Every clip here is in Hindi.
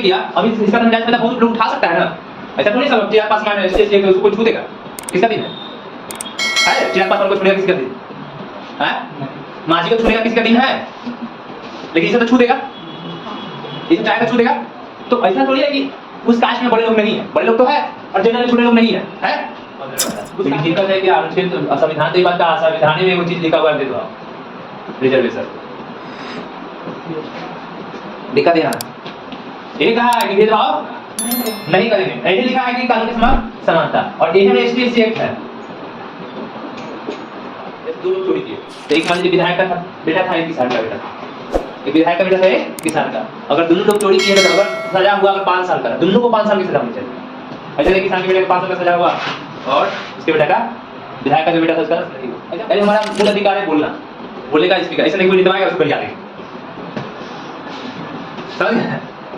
नहीं किया, अभी इसका नजायज फायदा बहुत लोग उठा सकता है ना। ऐसा थोड़ी सब चिराग पासवान है ऐसे उसको छू देगा, किसका दिन है? चिराग पासवान को छूनेगा किसका दिन है? मांझी को छूनेगा किसका दिन है? लेकिन इसे तो छू देगा, इसे चाहेगा छू देगा। तो ऐसा थोड़ी है कि उस कास्ट में बड़े लोग नहीं है, बड़े लोग तो है और जनरल छोटे लोग नहीं है, हैं? लेकिन दिक्कत है कि अनुच्छेद संविधान तो बात का संविधान में वो चीज लिखा हुआ है, दे दो रिजर्वेशन। दिक्कत है ये कहा है कि भेदभाव नहीं करेंगे, ऐसे लिखा है कि कानून के समान समानता, और ये है एसटी एक्ट है। दो लोग चोरी किए, तो एक मान लीजिए विधायक का बेटा था, एक किसान का बेटा था, एक विधायक का बेटा था, एक किसान का। अगर दोनों लोग चोरी किए तो अगर सजा हुआ अगर 5 साल का, दोनों को 5 साल की सजा होनी चाहिए। ऐसे एक किसान के बेटे को 5 साल का सजा हुआ और उसके बेटा का, विधायक का जो बेटा था उसका नहीं हुआ। ऐसे हमारा मूल अधिकार है बोलना, बोलेगा स्पीकर, ऐसा नहीं कोई नितवाएगा उसको बजा देंगे।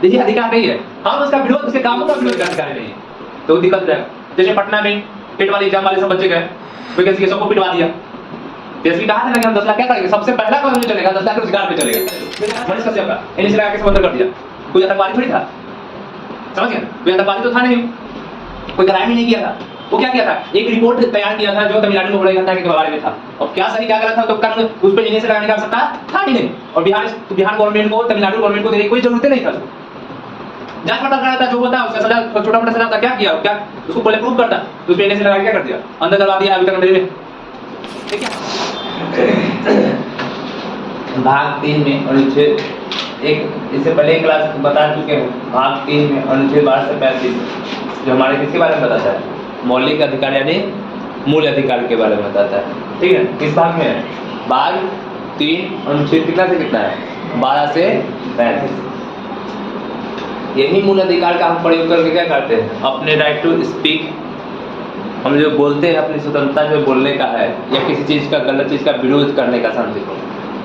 देखिए अधिकार नहीं है, हम उसका विरोध, उसके कामों का विरोध करने का नहीं है, तो दिक्कत है। जैसे पटना में टेट वाले एग्जाम वाले सब बच्चे गए, वैकेंसी के सबको पिटवा दिया। जैसे कहा था कि हम 10 लाख क्या करेंगे, सबसे पहला कदम जो चलेगा 10 लाख रोजगार पे चलेगा। मनीष कश्यप का एनएसए लगा के सब अंदर कर दिया, कोई आतंकवादी थोड़ी था, समझ गए? कोई आतंकवादी तो था नहीं, कोई क्राइम ही नहीं किया था। वो क्या किया था, एक रिपोर्ट तैयार किया था जो तमिलनाडु में हो रही घटना के बारे में था, और क्या सही क्या गलत था तो कानून उस पर एनएसए लगाने का आवश्यकता था ही नहीं। और बिहार गवर्नमेंट को, तमिलनाडु गवर्नमेंट को देने की कोई जरूरत नहीं था। जांच पड़ताल करा था, जो होता उसका सजा, छोटा मोटा सजा था, क्या किया, क्या उसको पहले प्रूव करता, तो उस पे एनएसए लगा के क्या कर दिया, अंदर करवा दिया अभी तक अंदर में। ठीक है, भाग 3 में अनुच्छेद 1, इससे पहले क्लास बता चुके हैं, भाग 3 में अनुच्छेद 12 से 35 जो हमारे किसके बारे में बताता है, मौलिक अधिकार यानी मूल अधिकार के बारे में बताता है। ठीक है, किस भाग में है, भाग 3 अनुच्छेद कितना से कितना है, 12 से 35। यही मूल अधिकार का हम प्रयोग करके क्या करते हैं, अपने राइट टू स्पीक, हम जो बोलते हैं अपनी स्वतंत्रता जो बोलने का है, या किसी चीज का, गलत चीज का विरोध करने का शांति को,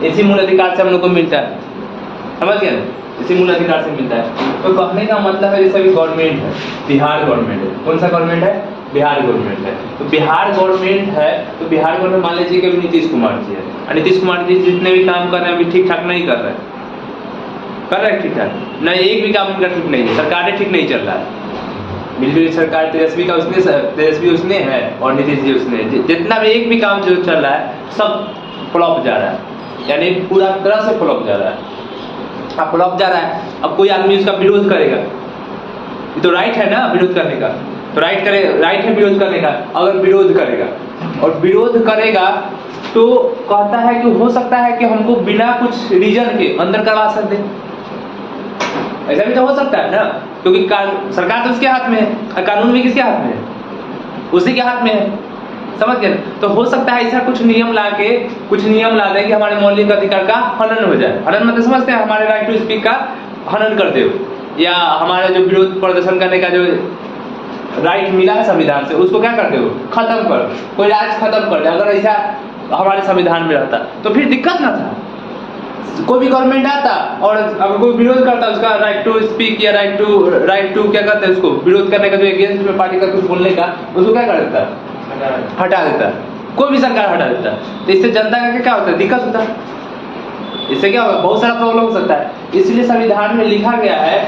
इसी मूल अधिकार से हम लोग को मिलता है, समझ गए? इसी मूल अधिकार से मिलता है। तो कहने का मतलब है जैसे अभी गवर्नमेंट है, बिहार गवर्नमेंट है, कौन सा गवर्नमेंट है, बिहार गवर्नमेंट है। तो बिहार गवर्नमेंट है, तो बिहार गवर्नमेंट मान लीजिए कि नीतीश कुमार जी है, और नीतीश कुमार जी जितने भी काम कर रहे हैं अभी ठीक ठाक नहीं कर रहे हैं, कर रहे हैं ठीक ठाक नहीं, एक भी काम उनका ठीक नहीं है, सरकारें ठीक नहीं चल रहा है। मिलजुली सरकार तेजस्वी उसने है और नीतीश जी उसने, जितना भी एक भी काम जो चल रहा है सब फ्लॉप जा रहा है, यानी पूरा तरह से फ्लॉप जा रहा है। अब फ्लॉप जा रहा है, अब कोई आदमी उसका विरोध करेगा, ये तो राइट है ना विरोध करने का, तो राइट है विरोध करने का। अगर विरोध करेगा और विरोध करेगा तो कहता है कि हो सकता है कि हमको बिना कुछ रीजन के अंदर करवा सकते, ऐसा भी तो हो सकता है ना, क्योंकि सरकार तो उसके हाथ में है, कानून भी किसके हाथ में है, उसी के हाथ में है, समझ गए? तो हो सकता है ऐसा कुछ नियम ला दे कि हमारे मौलिक अधिकार का हनन हो जाए। हनन मतलब समझते हैं, हमारे राइट टू स्पीक का हनन कर दे, या हमारा जो विरोध प्रदर्शन करने का जो राइट मिला है संविधान से उसको क्या कर दे, खत्म कर, कोई राज खत्म कर दे। अगर ऐसा हमारे संविधान में रहता तो फिर दिक्कत ना था, कोई भी गवर्नमेंट आता और अगर कोई विरोध करता उसका राइट टू स्पीक या राइट टू क्या कहते हैं उसको, विरोध करने का जो अगेंस्ट में पार्टी का कुछ बोलने का, उसको क्या कर देता, हटा देता, कोई भी सरकार हटा देता। तो इससे जनता का क्या होता है, दिक्कत होता है, इससे क्या होगा, बहुत सारा प्रॉब्लम हो सकता है। इसलिए संविधान में लिखा गया है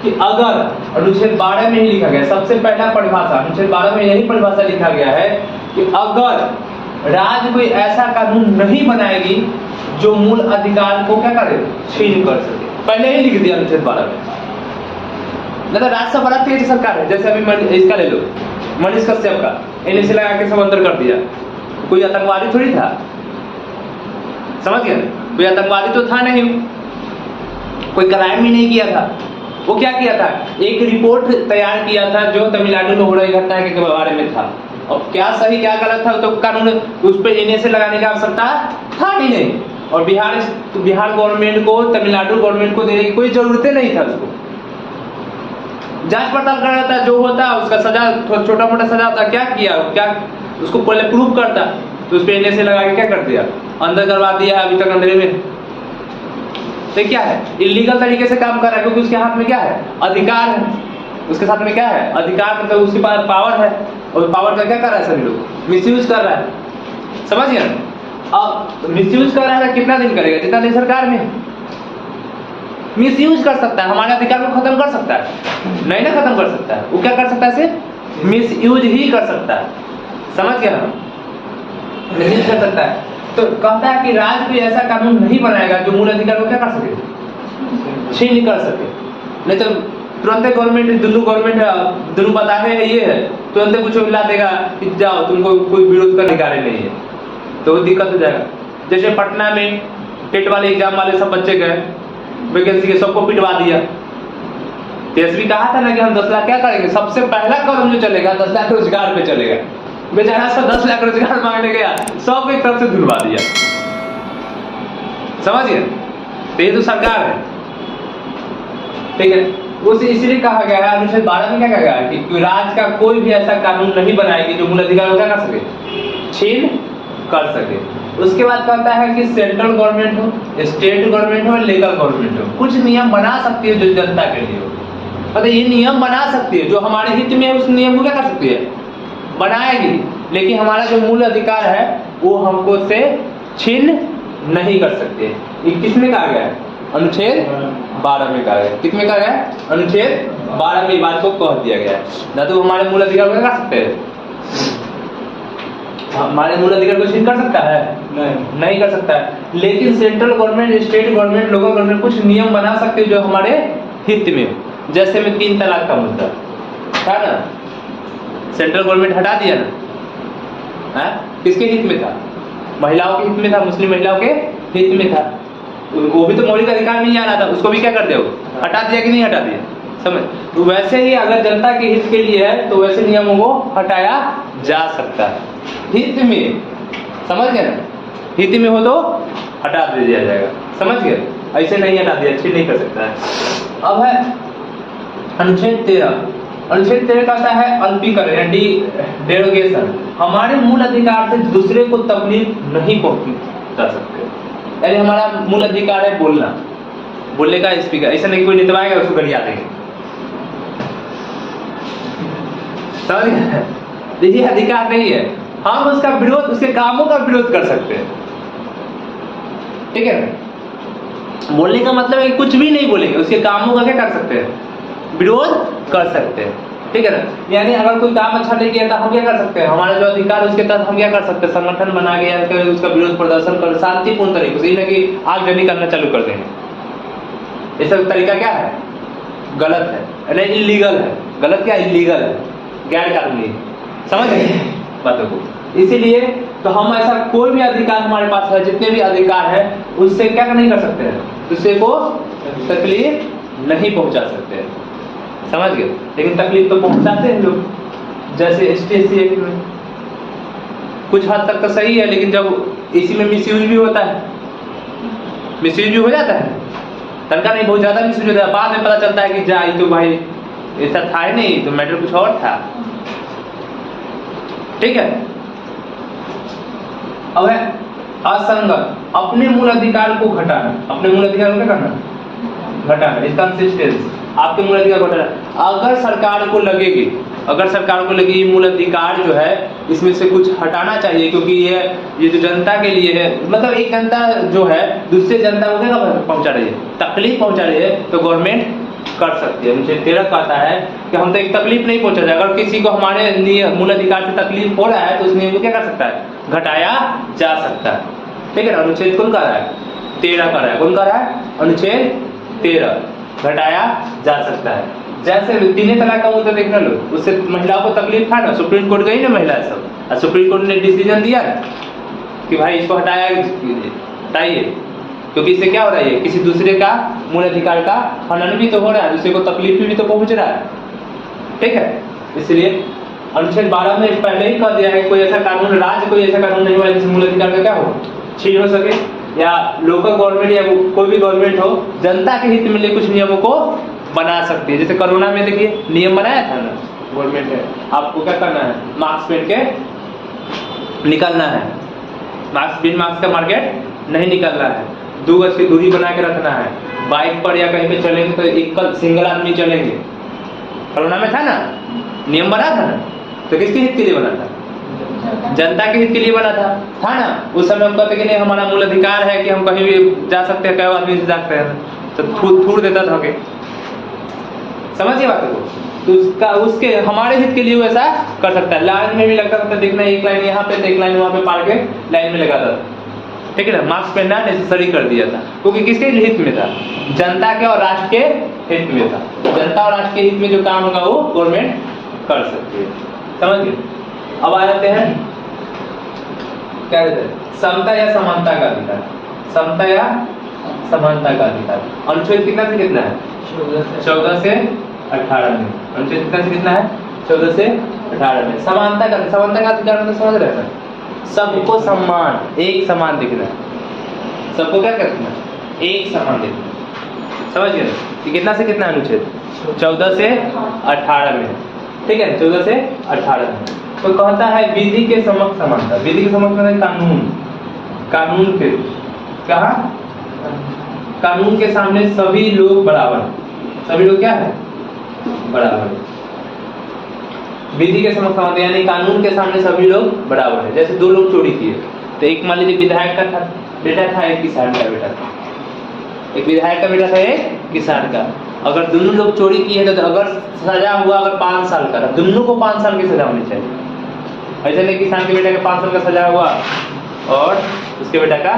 कि अगर अनुच्छेद 12 में ही लिखा गया, सबसे पहला परिभाषा अनुच्छेद 12 में यही परिभाषा लिखा गया है कि अगर राज्य कोई ऐसा कानून नहीं बनाएगी जो मूल अधिकार को क्या करे, छीन कर सके, पहले ही लिख दिया अनुच्छेद 12 में। मतलब राज्यसभा राज्य सरकार है, जैसे अभी इसका ले लो, मनीष कश्यप का एनएसए लगा के सब अंदर कर दिया, कोई आतंकवादी थोड़ी था, समझ गए? कोई आतंकवादी तो था नहीं, कोई क्राइम ही नहीं किया था। वो क्या किया था, एक रिपोर्ट तैयार किया था जो तमिलनाडु में हो रही घटना के बारे में था, और क्या सही क्या गलत था तो कानून उस पर एनएसए लगाने का आवश्यकता था ही नहीं। और बिहार गवर्नमेंट को, तमिलनाडु गवर्नमेंट को देने की कोई जरूरत नहीं था, उसको जांच पड़ताल कर रहा था, जो होता उसका सजा, छोटा मोटा सजा था, क्या किया, क्या उसको पहले प्रूव करता, तो उस पर एनएसए लगा के क्या कर दिया, अंदर करवा दिया है, अभी तक अंधेरे में। तो क्या है, इलीगल तरीके से काम कर रहा है, क्योंकि उसके हाथ में क्या है, अधिकार है, उसके साथ में क्या है, अधिकार, मतलब उसके पास पावर है, और पावर का क्या कर रहा है, सभी लोग मिसयूज कर रहा है, समझिए ना। अब मिसयूज कर रहा है, कितना दिन करेगा, जितना दिन सरकार में, मिसयूज कर सकता है, हमारे अधिकार को खत्म कर सकता है, नहीं ना खत्म कर सकता है, वो क्या कर सकता है, सिर्फ मिसयूज ही कर सकता है। समझ गया ना, मिसयूज कर सकता है। तो कहता है कि राज्य कोई ऐसा कानून नहीं बनाएगा जो मूल अधिकार को क्या कर सके, छीन कर सके। नहीं तो तुरंत गवर्नमेंट, दोनों बताते हैं ये है, तुरंत कुछ ला देगा कि जाओ तुमको कोई विरोध का अधिकार नहीं है, तो दिक्कत हो जाएगा। जैसे पटना में टेट वाले एग्जाम वाले सब बच्चे गए, वैकेंसी के सबको पिटवा दिया। तेजस्वी कहा था ना कि हम 10 लाख क्या करेंगे, सबसे पहला कदम जो चलेगा 10 लाख रोजगार पे चलेगा। बेचारा सब 10 लाख रोजगार मांगने गया, सब एक तरफ से धुलवा दिया। समझिए, तो ये तो सरकार है, ठीक है। उसे इसलिए कहा गया है, अनुच्छेद 12 में क्या कहा गया है कि राज्य का कोई भी ऐसा कानून नहीं बनाएगी जो मूल अधिकार को क्या कर सके, छीन कर सके। उसके बाद कहता है कि सेंट्रल गवर्नमेंट हो, स्टेट गवर्नमेंट हो, लोकल गवर्नमेंट हो, कुछ नियम बना सकती है जो जनता के लिए हो। मतलब ये नियम बना सकती है जो हमारे हित में है, उस नियम को क्या कर सकती है, बनाएगी। लेकिन हमारा जो मूल अधिकार है वो हमको से छीन नहीं कर सकते। ये किसमें कहा गया है, अनुच्छेद 12 में कहा गया। किसमें कहा गया है, अनुच्छेद 12 में बात को कह दिया गया है। ना तो हमारे मूल अधिकार को क्या कर सकते हैं, हमारे मूल अधिकार को छीन कर सकता है, नहीं कर सकता है। लेकिन central government, state government, local government कुछ नियम बना सकते हैं जो हमारे हित में हो। जैसे में 3 तलाक का मुद्दा था ना, सेंट्रल गवर्नमेंट हटा दिया ना, किसके हित में था, महिलाओं के हित में था, मुस्लिम महिलाओं के हित में था। वो भी तो मौलिक अधिकार नहीं आ रहा था, उसको भी क्या कर दिया, हटा दिया कि नहीं हटा दिया। समझ, तो वैसे ही अगर जनता के हित के लिए है तो वैसे नियमों को हटाया जा सकता है, हित में। समझ गए ना, हित में हो तो हटा दिया जाएगा। समझ गए, ऐसे नहीं हटा दिया, छीन नहीं कर सकता है। अब है अनुच्छेद 13। अनुच्छेद 13 कहता है अल्पीकरण, डेरोगेशन। हमारे मूल अधिकार से दूसरे को तकलीफ नहीं पहुंचा सकते। यानी हमारा मूल अधिकार है बोलना, बोलने का स्पीकर, ऐसा नहीं कोई नितवाएगा उसको गरिया देंगे। देखिए अधिकार नहीं है, हम उसका विरोध, उसके कामों का विरोध कर सकते हैं, ठीक है। बोलने का मतलब है कि कुछ भी नहीं बोलेंगे, उसके कामों का क्या कर सकते हैं, विरोध कर सकते हैं, ठीक है ना। यानी अगर कोई काम अच्छा नहीं किया तो हम क्या कर सकते हैं, हमारा जो अधिकार उसके तहत हम क्या कर सकते हैं, संगठन बना के उसका विरोध प्रदर्शन कर शांतिपूर्ण तरीके से, नहीं कि आगजनी करना चालू कर देंगे। ये सब तरीका क्या है, गलत है, नहीं इलीगल है। गलत क्या, इलीगल है, गैर कानूनी। समझ गए बातों को। इसीलिए तो हम ऐसा कोई भी अधिकार हमारे पास है, जितने भी अधिकार है उससे क्या नहीं कर सकते हैं, दूसरे को तकलीफ नहीं पहुंचा सकते हैं। समझ गए, लेकिन तकलीफ तो पहुंचाते हैं लोग, जैसे STC एक्ट में कुछ हद तक तो सही है, लेकिन जब इसी में मिसयूज भी होता है, मिसयूज भी हो जाता है, तनका नहीं, बहुत ज्यादा मिसयूज होता है। बाद में पता चलता है कि जा तो भाई ऐसा था ही नहीं, तो मैटर कुछ और था, ठीक है। अब है असंगत, अपने मूल अधिकार को घटाना, अपने मूल अधिकार को क्या करना, घटाना, इनकंसिस्टेंस, आपके मूल अधिकार को घटाना। अगर सरकार को लगेगी, अगर सरकार को लगे ये मूल अधिकार जो है इसमें से कुछ हटाना चाहिए, क्योंकि ये जो जनता के लिए है, मतलब एक जनता जो है दूसरे जनता को क्या पहुंचा रही है, तकलीफ पहुंचा रही है, तो गवर्नमेंट कर सकती है। मुझे 13 कहता है कि हम तो एक तकलीफ नहीं पहुंचा जाए, अगर किसी को हमारे मूल अधिकार से तकलीफ हो रहा है तो उस नियम को क्या कर सकता है, घटाया जा सकता है, ठीक है ना। अनुच्छेद कौन कर रहा है, 13 कर रहा है, कौन कर रहा है, अनुच्छेद 13 घटाया जा सकता है। जैसे 3 तलाक का मुद्दा देखना लो, उससे महिलाओं को तकलीफ था ना, सुप्रीम कोर्ट गई ना महिला सब, और सुप्रीम कोर्ट ने डिसीजन दिया कि भाई इसको हटाइए, क्योंकि इससे क्या हो रहा है, किसी दूसरे का मूल अधिकार का हनन भी तो हो रहा है, दूसरे को तकलीफ भी तो पहुंच रहा है, ठीक है। इसलिए अनुच्छेद 12 में पहले ही कह दिया है कोई ऐसा कानून, राज्य कोई ऐसा कानून नहीं हुआ जिससे मूल अधिकार का क्या हो, छीन हो सके, या लोकल गवर्नमेंट या कोई भी गवर्नमेंट हो जनता के हित में कुछ नियमों को बना सकती है। जैसे कोरोना में देखिए नियम बनाया था ना गवर्नमेंट ने, आपको क्या करना है, मास्क पहन के निकलना है, बिन मास्क का मार्केट नहीं निकलना है, 2 गज की दूरी बना के रखना है, बाइक पर या कहीं पे चलेंगे तो एकल सिंगल आदमी चलेंगे। कोरोना में था ना, नियम बना था ना, तो किसके हित के लिए बना था, जनता के हित के लिए बना था ना। उस समय हम कहते कि नहीं हमारा मूल अधिकार है कि हम कहीं भी जा सकते हैं, कई आदमी से जा सकते हैं, तो थूड़ देता था के, समझिए बात को। तो उसके हमारे हित के लिए वो ऐसा कर सकता है। लाइन में भी लगता था, देखना एक लाइन यहाँ पे तो एक लाइन वहाँ पे पार के लाइन में लगाता था, ठीक है ना। मास्क पहनना नेसेसरी कर दिया था, क्योंकि किसके हित में था? जनता के और राष्ट्र के हित में था। जनता और राष्ट्र के हित में जो काम होगा वो गवर्नमेंट कर सकती है, समझ गए। अब आ जाते हैं क्या कहते हैं, समता या समानता का अधिकार। समता या समानता का अधिकार अनुच्छेद कितना से कितना है? 14 से 18 में। अनुच्छेद कितना से कितना है? 14 से 18 में। समानता का अधिकार मतलब समझ रहे हैं, सबको सम्मान, एक समान दिखना है। सबको क्या करना है? एक समान दिखना है, समझ गए। कि कितना से कितना अनुच्छेद? 14 से 18 में, ठीक है। 14 से 18 में तो कहता है विधि के समक्ष समानता। विधि के समक्ष मतलब कानून, कानून के कहा, कानून के सामने सभी लोग बराबर। सभी लोग क्या है? बराबर। विधि के समक्ष समानता यानी कानून के सामने सभी लोग बराबर है। जैसे दो लोग चोरी किए तो एक मान लीजिए विधायक का था बेटा था, एक किसान का बेटा था। एक विधायक का बेटा था, एक किसान का। अगर दोनों लोग चोरी किए तो अगर सजा हुआ अगर 5 साल का, दोनों को 5 साल की सजा होनी चाहिए। ऐसे नहीं किसान के बेटे का 5 साल का सजा हुआ और उसके बेटा का,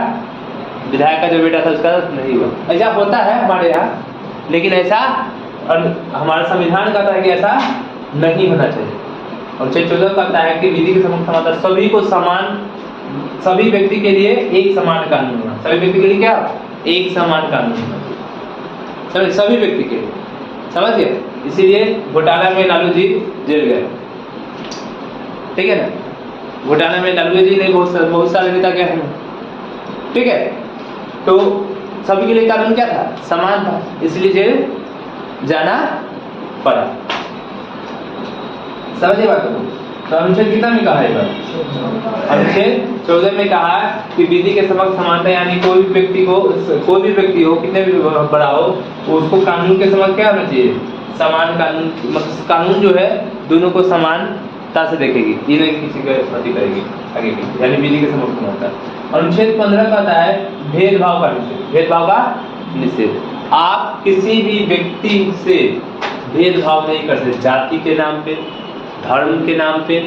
विधायक का जो बेटा था उसका नहीं हुआ। ऐसा होता है हमारे यहाँ, लेकिन ऐसा हमारा संविधान कहता है कि ऐसा नहीं होना चाहिए। अनुच्छेद 14 कहता है कि विधि के समक्ष समानता, सभी को समान, सभी व्यक्ति के लिए एक समान कानून होना। सभी व्यक्ति के लिए क्या? एक समान कानून होना, सभी व्यक्ति के लिए, समझ गए। इसीलिए घोटाला में लालू जी जेल गए, ठीक है ना। घोटाला में लालू जी ने बहुत सारे नेता गए हैं, ठीक है। तो सभी के लिए कानून क्या था? समान था, इसलिए जेल जाना पड़ा, समझिए बात को। तो अनुच्छेद कितना में कहा है? अनुच्छेद 14 में कहा कि विधि के समक्ष समानता यानी कोई भी व्यक्ति हो, कितने भी बड़ा हो, उसको कानून के समक्ष क्या होना चाहिए? समान कानून। मतलब कानून जो है दोनों को समानता से देखेगी, ये नहीं किसी का क्षति करेगी आगे की, यानी विधि के समक्ष समानता। अनुच्छेद 15 कहता है भेदभाव का निषेध। भेदभाव का निषेध, आप किसी भी व्यक्ति से भेदभाव नहीं कर सकते, जाति के नाम पे, धर्म के नाम पे,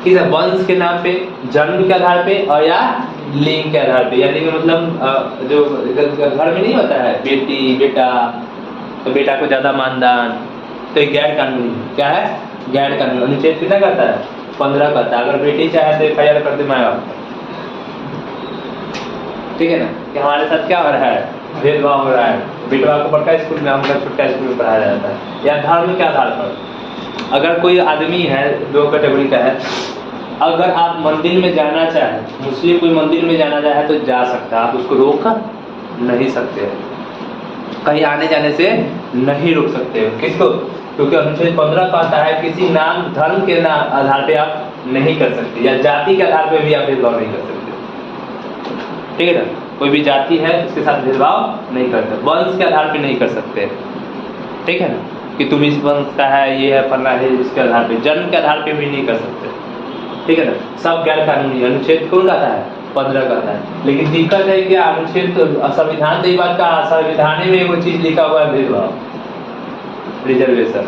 किस वंश के नाम पे, जन्म के आधार पे और या लिंग के आधार पे। यानी कि मतलब जो घर में नहीं होता है बेटी बेटा, तो बेटा को ज्यादा मानदान, तो ये गैर कानूनी। क्या है? गैर कानूनी। अनुच्छेद कितना कहता है? 15 कहता है अगर बेटी चाहे तो FIR कर दे माँ बाप, ठीक है ना। कि हमारे साथ क्या हो रहा है? भेदभाव हो रहा है, बेटवा को बड़का स्कूल में, हमको छोटा स्कूल में पढ़ाया जाता है। या धर्म के आधार पर, अगर कोई आदमी है 2 कैटेगरी का है, अगर आप मंदिर में जाना चाहें, मुस्लिम कोई मंदिर में जाना चाहे तो जा सकता है, आप उसको रोक नहीं सकते, कहीं आने जाने से नहीं रोक सकते। किसको? क्योंकि अनुच्छेद 15 कहता है किसी नाम धर्म के आधार पे आप नहीं कर सकते, या जाति के आधार पे भी आप भेदभाव नहीं कर सकते, ठीक है ना। कोई भी जाति है उसके साथ भेदभाव नहीं करते, वंश के आधार पे नहीं कर सकते, ठीक है ना, कि तुम इस वंश का है, ये है फलना है, इसके आधार पे, जन्म के आधार पे भी नहीं कर सकते, ठीक है ना। सब गैर कानूनी। अनुच्छेद कौन कहता है? 15 कहता है। लेकिन दिक्कत है कि अनुच्छेद तो संविधान तो ये बात का, संविधान में वो चीज लिखा हुआ है भेदभाव, रिजर्वेशन।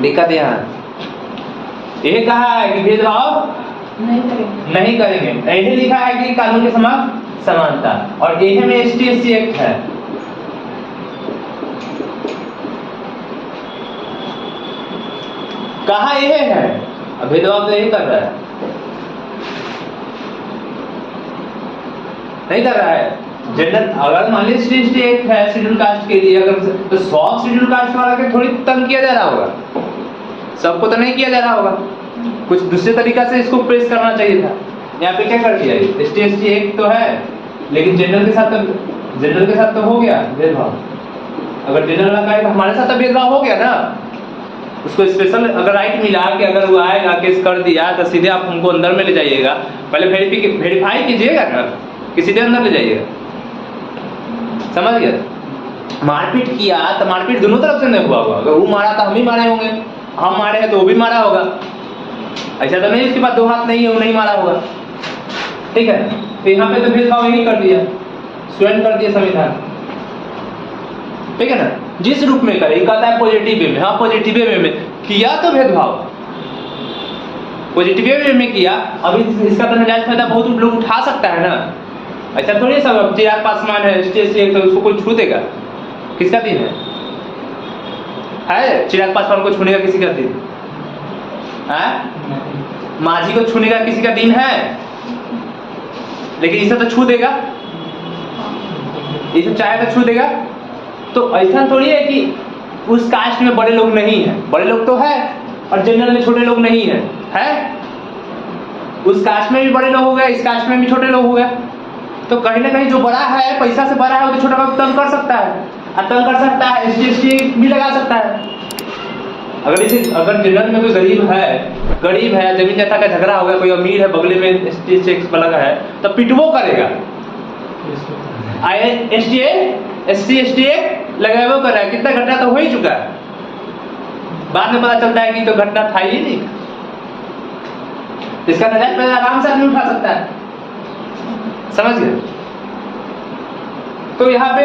दिक्कत यहाँ ये कहा है कि भेदभाव नहीं करेंगे। यही लिखा है कि कानून के समक्ष समानता, और यही में ST/SC एक्ट है। कहा यह है, भेदभाव तो यही कर रहा है, नहीं कर रहा है। जनरल अगर मान लीजिए ST/SC एक्ट है शेड्यूल कास्ट के लिए, अगर तो सब शेड्यूल कास्ट वाला के थोड़ी तंग किया जा रहा होगा, सबको तो नहीं किया जा रहा होगा, कुछ दूसरे तरीका से इसको प्रेस करना चाहिए था। यहाँ पे क्या कर दिया? ST/SC एक्ट तो है, लेकिन जनरल के साथ तो हो गया भेदभाव। अगर जनरल का है तो हमारे साथ तो भेदभाव हो गया ना। उसको स्पेशल अगर राइट मिला कि अगर वो आएगा केस कर दिया तो सीधे आप उनको अंदर में ले जाइएगा, पहले वेरीफाई कीजिएगा ना कि सीधे अंदर ले जाइएगा, समझ गया। मारपीट किया तो मारपीट दोनों तरफ से नहीं हुआ होगा, अगर वो मारा तो हम ही मारे होंगे, हम मारे हैं तो वो भी मारा होगा, ऐसा तो नहीं उसके बाद 2 हाथ नहीं है वो नहीं मारा होगा, ठीक है। तो यहाँ पे तो भेदभाव यही कर दिया, स्वयं कर दिया संविधान, ठीक है ना। जिस रूप में करे, कहता है पॉजिटिव वे में, हाँ पॉजिटिव वे में किया तो भेदभाव, पॉजिटिव वे में किया। अभी इसका तो नाजायज फायदा बहुत लोग उठा सकता है ना, ऐसा थोड़ी सब चिराग पासवान है स्टेज से तो उसको कोई छू देगा, किसका दिन है चिराग पासवान को छूने का किसी का दिन है? माझी को छूने का किसी का दिन है? लेकिन इसे तो छू देगा, इसे चाहे तो छू देगा। तो ऐसा थोड़ी है कि उस कास्ट में बड़े लोग नहीं है, बड़े लोग तो है और जनरल में छोटे लोग नहीं है, उस कास्ट में भी बड़े लोग हो गए, इस कास्ट में भी छोटे लोग हो गए। तो कहीं ना कहीं जो बड़ा है, पैसा से बड़ा है, वो तो छोटा को तंग कर सकता है, तंग कर सकता है, एसटी भी लगा सकता है। अगर जनरल में कोई गरीब है, जमीन जायदाद का झगड़ा हो गया, कोई अमीर है बगले में एसटी लगा है, तो पिटवो करेगा, एसटी लगावो कर रहा है। कितना घटना तो हो ही चुका है, बाद में पता चलता है कि तो घटना था ही नहीं। इसका नजायज फायदा आराम से आदमी उठा सकता है, समझ गए। तो यहाँ पे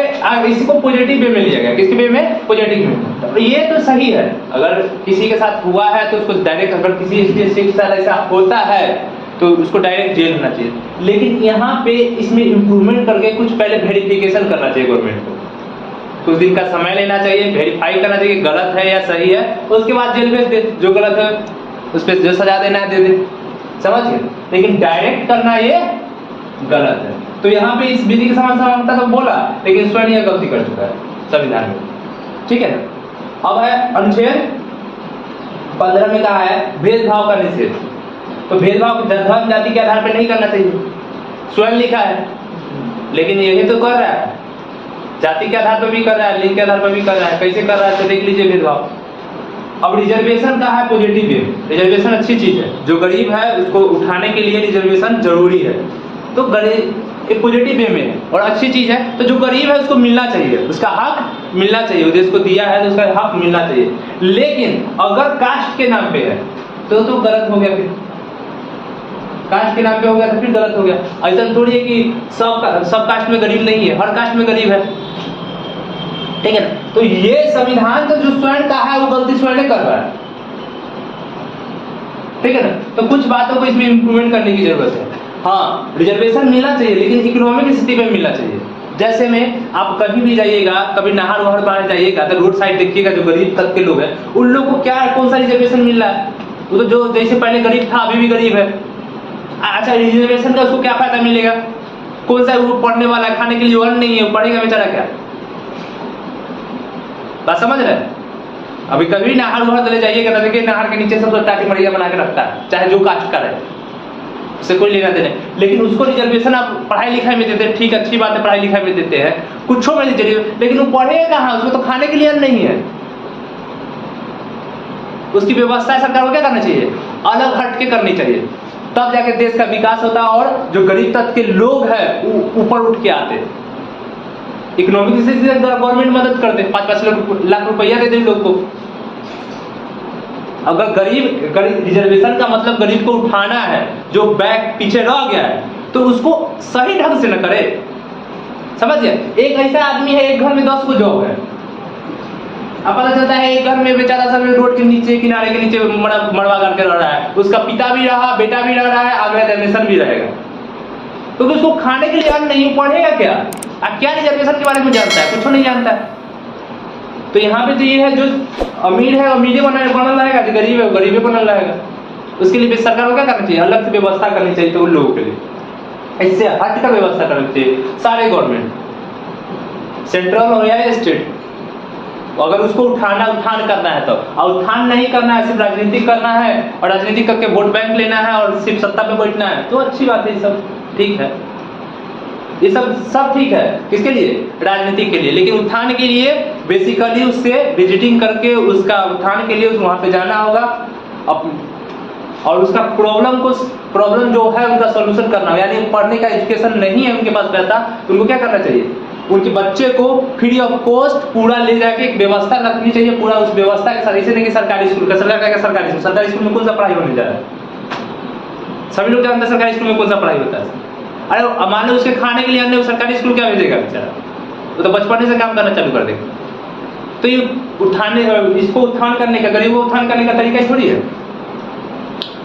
इसी को पॉजिटिव वे में लिया गया, किसके वे में? पॉजिटिव में। तो ये तो सही है, अगर किसी के साथ हुआ है तो उसको डायरेक्ट, अगर किसी के साथ ऐसा होता है तो उसको डायरेक्ट जेल होना चाहिए। लेकिन यहाँ पे इसमें इम्प्रूवमेंट करके कुछ पहले वेरिफिकेशन करना चाहिए गवर्नमेंट को, कुछ दिन का समय लेना चाहिए, वेरीफाई करना चाहिए गलत है या सही है, उसके बाद जेल भेज दे, जो गलत है उस पर जो सजा देना है दे दे, समझिए। लेकिन डायरेक्ट करना ये गलत है। तो यहाँ पे इस विधि के समान समानता तो बोला, लेकिन स्वयं यह गलती कर चुका है संविधान में, ठीक है ना। अब है अनुच्छेद 15 में कहा है भेदभाव का निषेध। तो भेदभाव धर्म जाति के आधार पर नहीं करना चाहिए, स्वयं लिखा है, लेकिन यही तो कर रहा है, जाति के आधार पर भी कर रहा है, लिंग के आधार पर भी कर रहा है। कैसे कर रहा है तो देख लीजिए भेदभाव। अब रिजर्वेशन का है पॉजिटिव वे, रिजर्वेशन अच्छी चीज है, जो गरीब है उसको उठाने के लिए रिजर्वेशन जरूरी है, तो गरीब एक पॉजिटिव वे में है और अच्छी चीज है। तो जो गरीब है उसको मिलना चाहिए, उसका हक मिलना चाहिए, देश को दिया है तो उसका हक मिलना चाहिए। लेकिन अगर कास्ट के नाम पे है तो गलत हो गया, फिर कास्ट के नाम पे हो गया तो फिर गलत हो गया। ऐसा थोड़ी है कि सब कास्ट में गरीब नहीं है, हर कास्ट में गरीब है, ठीक है ना। तो ये संविधान तो जो स्वयं का है वो गलती स्वयं कर रहा है, ठीक है ना। तो कुछ बातों को इसमें इंप्रूवमेंट करने की जरूरत है। हाँ, रिजर्वेशन मिलना चाहिए, लेकिन इकोनॉमिक स्थिति में मिलना चाहिए। जैसे में आप कभी भी जाइएगा, कभी नहर वहर पार जाइएगा तो रोड साइड देखिएगा, जो गरीब तबके के लोग हैं उन लोगों को क्या कौन सा रिजर्वेशन मिल रहा है? वो तो जो जैसे पहले गरीब था अभी भी गरीब है। अच्छा, रिजर्वेशन का उसको क्या फायदा मिलेगा? कौन सा वो पढ़ने वाला, खाने के लिए अन्न नहीं है, पढ़ेगा बेचारा क्या? बात समझ रहे हैं? अभी कभी नहर वहर चले जाइएगा तो देखिए नहर के नीचे सब टाटी मरिया बना के रखता है, चाहे जो कास्ट का रहे, उससे कोई लेना देना। लेकिन उसको रिजर्वेशन आप पढ़ाई लिखाई में देते हैं, ठीक अच्छी बात है, पढ़ाई लिखाई में देते हैं, कुछ में दीजिए, लेकिन वो पढ़ेगा कहाँ? उसको तो खाने के लिए नहीं है। उसकी व्यवस्था सरकार को क्या करना चाहिए? अलग हट के करनी चाहिए, तब जाके देश का विकास होता है और जो गरीब तबके के लोग हैं ऊपर उठ के आते। इकोनॉमिक से गवर्नमेंट मदद कर दे, 5-5 लाख रुपया दे दे लोग को। अगर गरीब रिजर्वेशन का मतलब गरीब को उठाना है, जो बैक पीछे रह गया है, तो उसको सही ढंग से न करे, समझिए। एक ऐसा आदमी है, एक घर में 10 को जॉब है, अब पता चलता है एक घर में बेचारा सब रोड के नीचे, किनारे के नीचे मड़वा करके रह रहा है, उसका पिता भी रहा, बेटा भी रह रहा है, अगला जनरेशन भी रहेगा, तो उसको खाने के लिए अन्न नहीं, पढ़ेगा क्या? क्या रिजर्वेशन के बारे में जानता है? कुछ नहीं जानता है। तो यहाँ पे तो ये है, जो अमीर है अमीर बनल रहेगा, जो गरीब है गरीबे बनल रहेगा। उसके लिए सरकार को क्या करना चाहिए? अलग से व्यवस्था करनी चाहिए, तो उन लोगों के लिए इससे हट कर व्यवस्था करनी चाहिए। सारे गवर्नमेंट, सेंट्रल हो या स्टेट, अगर उसको उत्थान करना है तो, और उत्थान नहीं करना है, सिर्फ राजनीति करना है और राजनीति करके वोट बैंक लेना है और सिर्फ सत्ता पे बैठना है, तो अच्छी बात है, ये सब ठीक है, ये सब ठीक है। किसके लिए? राजनीति के लिए। लेकिन उत्थान के लिए बेसिकली उससे विजिटिंग करके उसका उत्थान के लिए वहां पे जाना होगा और उसका प्रॉब्लम जो है उनका सॉल्यूशन करना। यानी पढ़ने का एजुकेशन नहीं है उनके पास पैसा, तो उनको क्या करना चाहिए? उनके बच्चे को फ्री ऑफ कॉस्ट पूरा ले जाके एक व्यवस्था रखनी चाहिए, पूरा उस व्यवस्था के साथ। ऐसे नहीं कि सरकारी स्कूल का, सरकारी स्कूल में कौन सा पढ़ाई होने जा रहा है? सभी लोग जानते हैं सरकारी स्कूल में कौन सा पढ़ाई होता है। अरे अब मान लो उसके खाने के लिए हमने सरकारी स्कूल क्या भेजेगा बेचारा, वो तो बचपन से काम करना चालू कर देगा। तो ये इसको उत्थान करने का, गरीबों को उत्थान करने का तरीका ही थोड़ी है।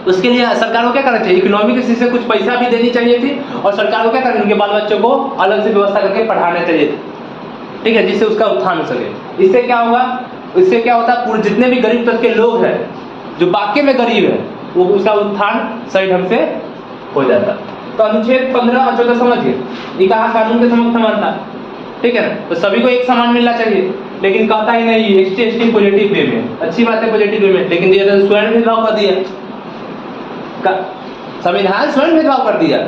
उसके लिए सरकार को क्या करना चाहिए, इकोनॉमी की से कुछ पैसा भी देनी चाहिए थी, और सरकार को क्या करना, उनके बाल बच्चों को अलग से व्यवस्था करके पढ़ाना चाहिए, ठीक है, जिससे उसका उत्थान हो सके। इससे क्या होगा, इससे क्या होता है, पूरे जितने भी गरीब तबके के लोग हैं जो वाकई में गरीब है, वो उसका उत्थान सही ढंग से हो जाता। तो अनुच्छेद 15 और 14 समझिए, ये कहा कानून के समक्ष समानता, ठीक है ना, तो सभी को एक समान मिलना चाहिए, लेकिन कहता ही नहीं एसटी एसटी पॉजिटिव वे में, अच्छी बात है पॉजिटिव वे में, लेकिन दिया तो स्वयं भेदभाव कर दिया, संविधान स्वयं भेदभाव कर दिया,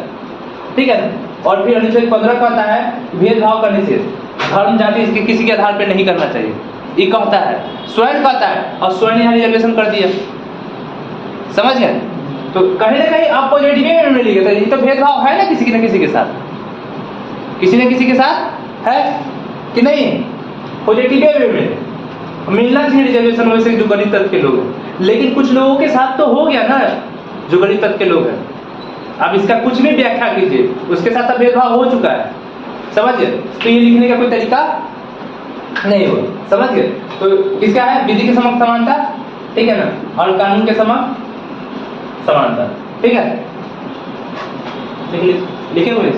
ठीक है ना। और फिर अनुच्छेद 15 कहता है भेदभाव करने से धर्म जाति इसके किसी के आधार पर नहीं करना चाहिए, ये कहता है, स्वयं कहता है, और स्वयं यहाँ रिजर्वेशन कर दिया, समझ गए। तो कहीं ना कहीं आप पॉजिटिव में मिलेगा, तो ये तो भेदभाव है ना किसी न किसी के साथ, किसी न किसी के साथ है कि नहीं, पॉजिटिव वे में मिलना चाहिए रिजर्वेशन वैसे जो गरीब तबके के लोग हैं। लेकिन कुछ लोगों के साथ तो हो गया ना, जो गरीब तबके के लोग हैं, अब इसका कुछ भी व्याख्या कीजिए, उसके साथ तो भेदभाव हो चुका है, समझ गए। तो ये लिखने का कोई तरीका नहीं हो, समझ गए। तो किसका है, विधि के समक्ष समानता, ठीक है ना, और कानून के समक्ष समानता, ठीक है, लिखे हुए